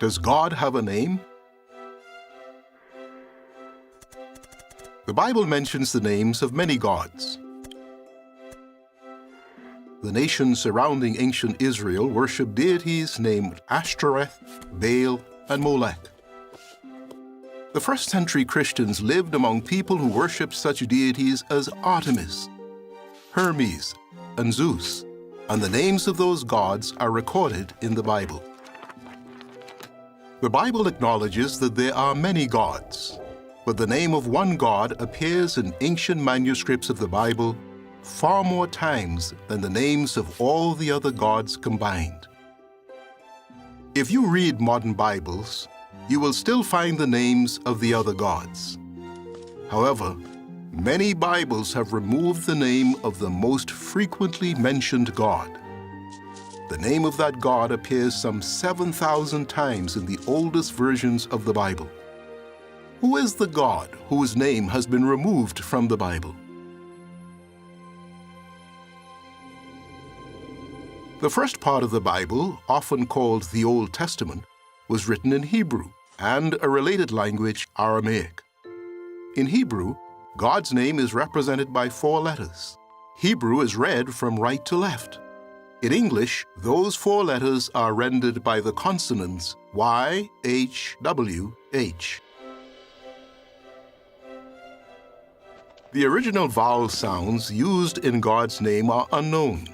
Does God have a name? The Bible mentions the names of many gods. The nations surrounding ancient Israel worshiped deities named Ashtoreth, Baal, and Molech. The first-century Christians lived among people who worshipped such deities as Artemis, Hermes, and Zeus, and the names of those gods are recorded in the Bible. The Bible acknowledges that there are many gods, but the name of one God appears in ancient manuscripts of the Bible far more times than the names of all the other gods combined. If you read modern Bibles, you will still find the names of the other gods. However, many Bibles have removed the name of the most frequently mentioned God. The name of that God appears some 7,000 times in the oldest versions of the Bible. Who is the God whose name has been removed from the Bible? The first part of the Bible, often called the Old Testament, was written in Hebrew and a related language, Aramaic. In Hebrew, God's name is represented by 4 letters. Hebrew is read from right to left. In English, those 4 letters are rendered by the consonants Y, H, W, H. The original vowel sounds used in God's name are unknown,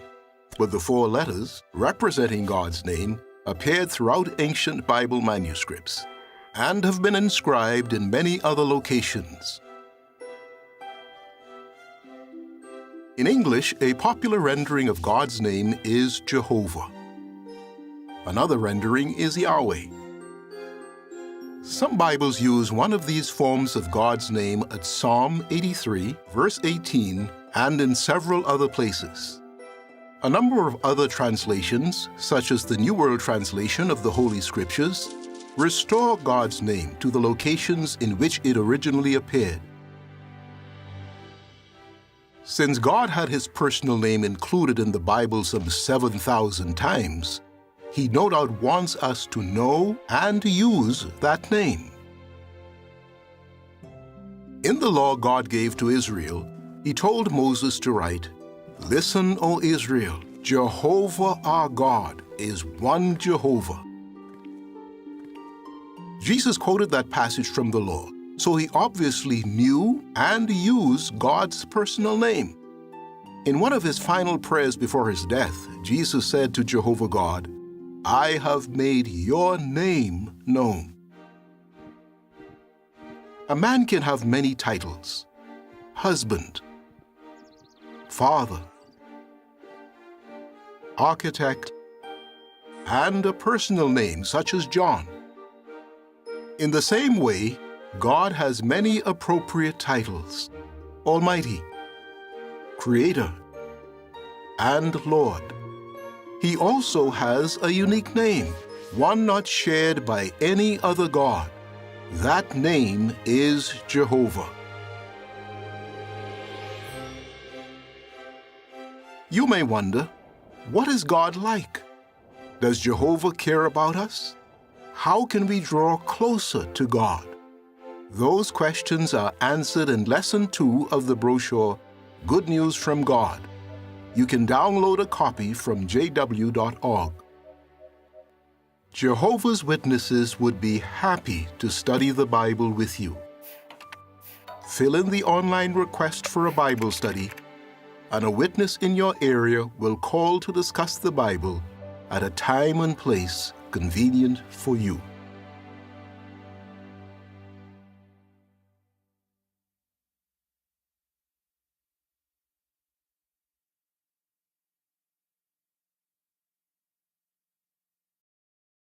but the 4 letters representing God's name appeared throughout ancient Bible manuscripts and have been inscribed in many other locations. In English, a popular rendering of God's name is Jehovah. Another rendering is Yahweh. Some Bibles use one of these forms of God's name at Psalm 83, verse 18, and in several other places. A number of other translations, such as the New World Translation of the Holy Scriptures, restore God's name to the locations in which it originally appeared. Since God had his personal name included in the Bible some 7,000 times, he no doubt wants us to know and use that name. In the law God gave to Israel, he told Moses to write, "Listen, O Israel, Jehovah our God is one Jehovah." Jesus quoted that passage from the law, so he obviously knew and used God's personal name. In one of his final prayers before his death, Jesus said to Jehovah God, "I have made your name known." A man can have many titles: husband, father, architect, and a personal name such as John. In the same way, God has many appropriate titles: Almighty, Creator, and Lord. He also has a unique name, one not shared by any other God. That name is Jehovah. You may wonder, what is God like? Does Jehovah care about us? How can we draw closer to God? Those questions are answered in Lesson 2 of the brochure, Good News from God. You can download a copy from jw.org. Jehovah's Witnesses would be happy to study the Bible with you. Fill in the online request for a Bible study, and a witness in your area will call to discuss the Bible at a time and place convenient for you.